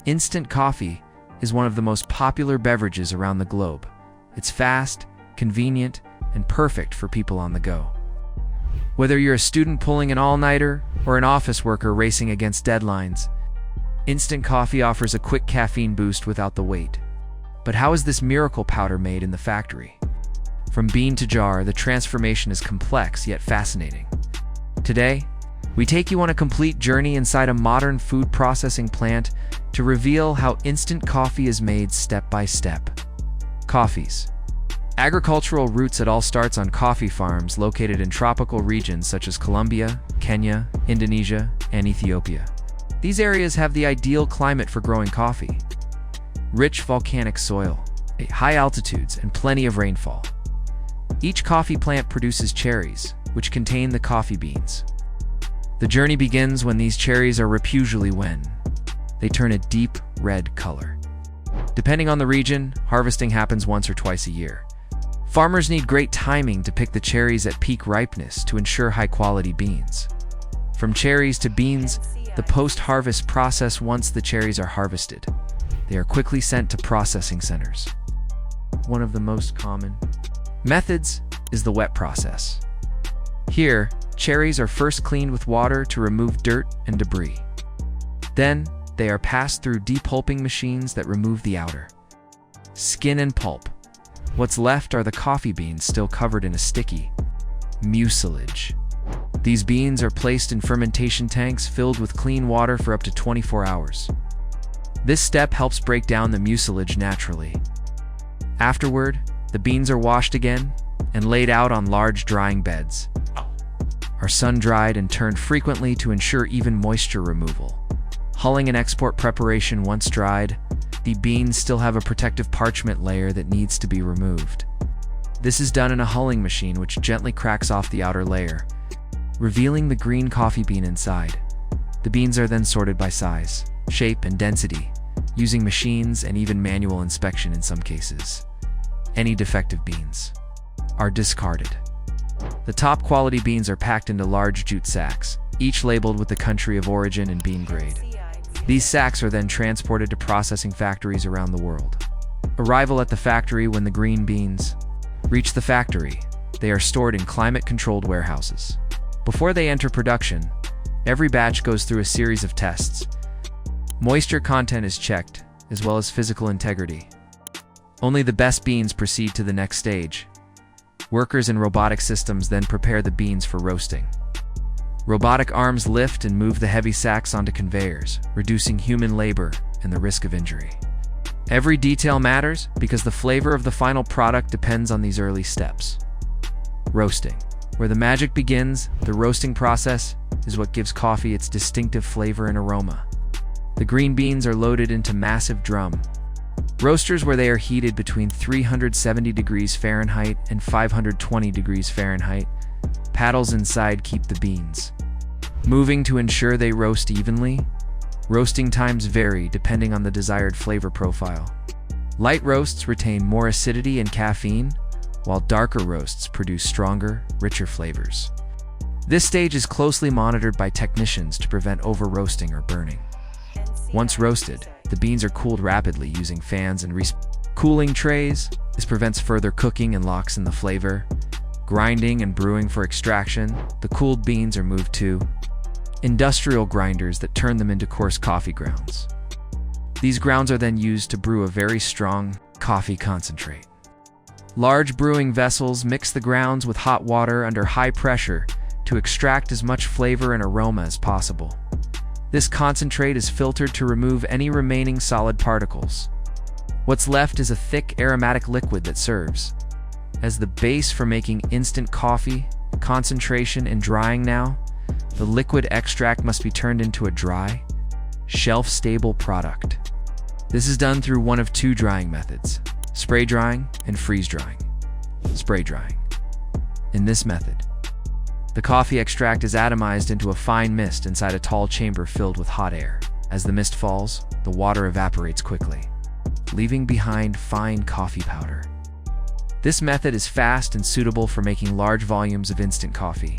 Instant coffee is one of the most popular beverages around the globe. It's fast, convenient, and perfect for people on the go. Whether you're a student pulling an all-nighter or an office worker racing against deadlines, instant coffee offers a quick caffeine boost without the wait. But how is this miracle powder made in the factory? From bean to jar, the transformation is complex yet fascinating. Today, we take you on a complete journey inside a modern food processing plant to reveal how instant coffee is made step by step. Coffees. Agricultural roots. It all starts on coffee farms located in tropical regions such as Colombia, Kenya, Indonesia, and Ethiopia. These areas have the ideal climate for growing coffee. Rich volcanic soil, high altitudes, and plenty of rainfall. Each coffee plant produces cherries, which contain the coffee beans. The journey begins when these cherries are ripe, usually when they turn a deep red color. Depending on the region, harvesting happens once or twice a year. Farmers need great timing to pick the cherries at peak ripeness to ensure high-quality beans. From cherries to beans, the post-harvest process. Once the cherries are harvested, they are quickly sent to processing centers. One of the most common methods is the wet process. Here, cherries are first cleaned with water to remove dirt and debris. Then, they are passed through depulping machines that remove the outer skin and pulp. What's left are the coffee beans still covered in a sticky mucilage. These beans are placed in fermentation tanks filled with clean water for up to 24 hours. This step helps break down the mucilage naturally. Afterward, the beans are washed again and laid out on large drying beds. Are sun-dried and turned frequently to ensure even moisture removal. Hulling and export preparation. Once dried, the beans still have a protective parchment layer that needs to be removed. This is done in a hulling machine which gently cracks off the outer layer, revealing the green coffee bean inside. The beans are then sorted by size, shape, and density, using machines and even manual inspection in some cases. Any defective beans are discarded. The top quality beans are packed into large jute sacks, each labeled with the country of origin and bean grade. These sacks are then transported to processing factories around the world. Arrival at the factory. When the green beans reach the factory, they are stored in climate-controlled warehouses. Before they enter production, every batch goes through a series of tests. Moisture content is checked, as well as physical integrity. Only the best beans proceed to the next stage. Workers in robotic systems then prepare the beans for roasting. Robotic arms lift and move the heavy sacks onto conveyors, reducing human labor and the risk of injury. Every detail matters because the flavor of the final product depends on these early steps. Roasting. Where the magic begins, the roasting process is what gives coffee its distinctive flavor and aroma. The green beans are loaded into massive drum roasters where they are heated between 370 degrees Fahrenheit and 520 degrees Fahrenheit. Paddles inside keep the beans moving to ensure they roast evenly. Roasting times vary depending on the desired flavor profile. Light roasts retain more acidity and caffeine, while darker roasts produce stronger, richer flavors. This stage is closely monitored by technicians to prevent over-roasting or burning. Once roasted, the beans are cooled rapidly using fans and cooling trays. This prevents further cooking and locks in the flavor. Grinding and brewing for extraction. The cooled beans are moved to industrial grinders that turn them into coarse coffee grounds. These grounds are then used to brew a very strong coffee concentrate. Large brewing vessels mix the grounds with hot water under high pressure to extract as much flavor and aroma as possible. This concentrate is filtered to remove any remaining solid particles. What's left is a thick aromatic liquid that serves as the base for making instant coffee. Concentration and drying. Now, the liquid extract must be turned into a dry, shelf-stable product. This is done through one of two drying methods: spray drying and freeze drying. Spray drying. In this method, the coffee extract is atomized into a fine mist inside a tall chamber filled with hot air. As the mist falls, the water evaporates quickly, leaving behind fine coffee powder. This method is fast and suitable for making large volumes of instant coffee.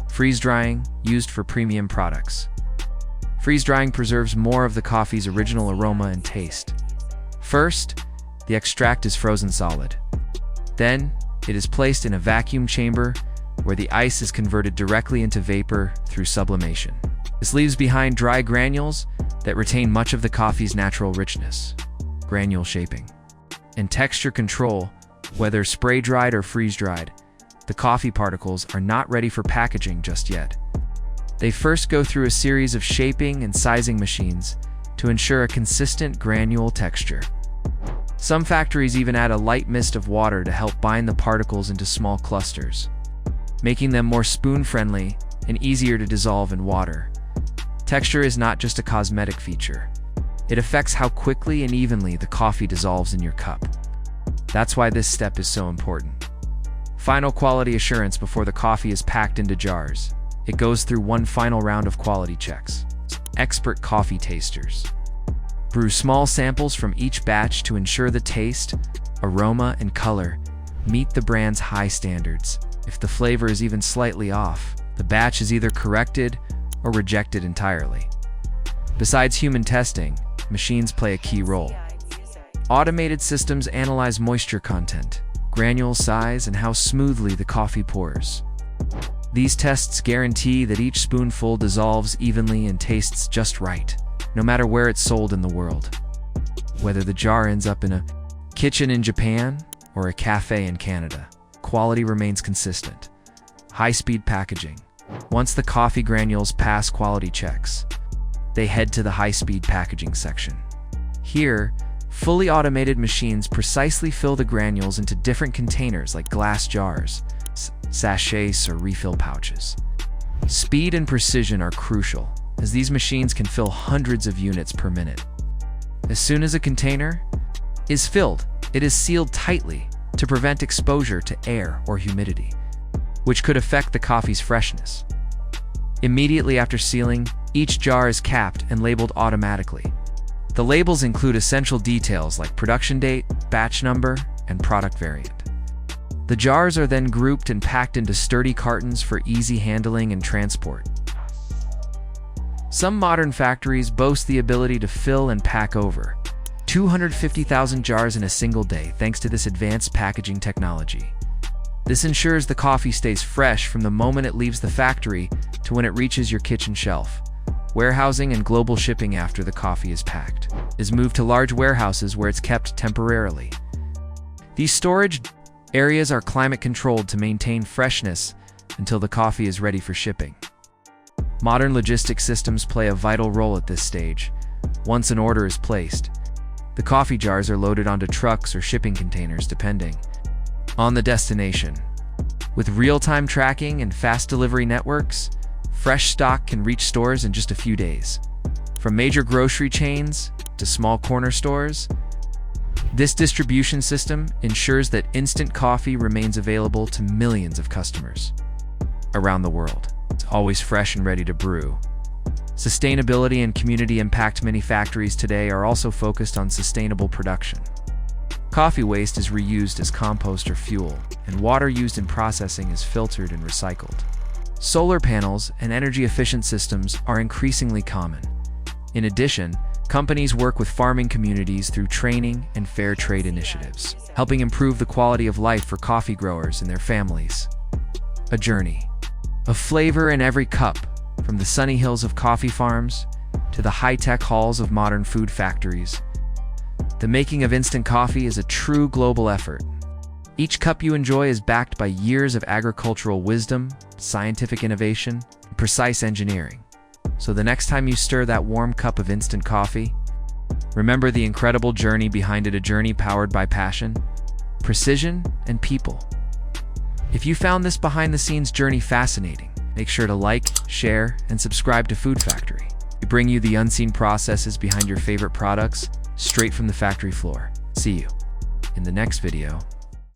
Freeze drying, used for premium products. Freeze-drying preserves more of the coffee's original aroma and taste. First, the extract is frozen solid. Then, it is placed in a vacuum chamber where the ice is converted directly into vapor through sublimation. This leaves behind dry granules that retain much of the coffee's natural richness. Granule shaping. In texture control, whether spray-dried or freeze-dried, the coffee particles are not ready for packaging just yet. They first go through a series of shaping and sizing machines to ensure a consistent granule texture. Some factories even add a light mist of water to help bind the particles into small clusters, making them more spoon-friendly and easier to dissolve in water. Texture is not just a cosmetic feature. It affects how quickly and evenly the coffee dissolves in your cup. That's why this step is so important. Final quality assurance before the coffee is packed into jars. It goes through one final round of quality checks. Expert coffee tasters brew small samples from each batch to ensure the taste, aroma, and color meet the brand's high standards. If the flavor is even slightly off, the batch is either corrected or rejected entirely. Besides human testing, machines play a key role. Automated systems analyze moisture content, granule size, and how smoothly the coffee pours. These tests guarantee that each spoonful dissolves evenly and tastes just right, no matter where it's sold in the world. Whether the jar ends up in a kitchen in Japan or a cafe in Canada, quality remains consistent. High-speed packaging. Once the coffee granules pass quality checks, they head to the high-speed packaging section. Here, fully automated machines precisely fill the granules into different containers like glass jars, sachets, or refill pouches. Speed and precision are crucial, as these machines can fill hundreds of units per minute. As soon as a container is filled, it is sealed tightly to prevent exposure to air or humidity, which could affect the coffee's freshness. Immediately after sealing, each jar is capped and labeled automatically. The labels include essential details like production date, batch number, and product variant. The jars are then grouped and packed into sturdy cartons for easy handling and transport. Some modern factories boast the ability to fill and pack over 250,000 jars in a single day thanks to this advanced packaging technology. This ensures the coffee stays fresh from the moment it leaves the factory to when it reaches your kitchen shelf. Warehousing and global shipping after the coffee is packed is moved to large warehouses where it's kept temporarily. These storage areas are climate controlled to maintain freshness until the coffee is ready for shipping. Modern logistics systems play a vital role at this stage. Once an order is placed, the coffee jars are loaded onto trucks or shipping containers depending on the destination. With real-time tracking and fast delivery networks, fresh stock can reach stores in just a few days. From major grocery chains to small corner stores, this distribution system ensures that instant coffee remains available to millions of customers around the world. It's always fresh and ready to brew. Sustainability and community impact. Many factories today are also focused on sustainable production. Coffee waste is reused as compost or fuel, and water used in processing is filtered and recycled. Solar panels and energy-efficient systems are increasingly common. In addition, companies work with farming communities through training and fair trade initiatives, helping improve the quality of life for coffee growers and their families. A journey of flavor in every cup, from the sunny hills of coffee farms to the high-tech halls of modern food factories. The making of instant coffee is a true global effort. Each cup you enjoy is backed by years of agricultural wisdom, scientific innovation, and precise engineering. So the next time you stir that warm cup of instant coffee, remember the incredible journey behind it, a journey powered by passion, precision, and people. If you found this behind-the-scenes journey fascinating, make sure to like, share, and subscribe to Food Factory. We bring you the unseen processes behind your favorite products, straight from the factory floor. See you in the next video.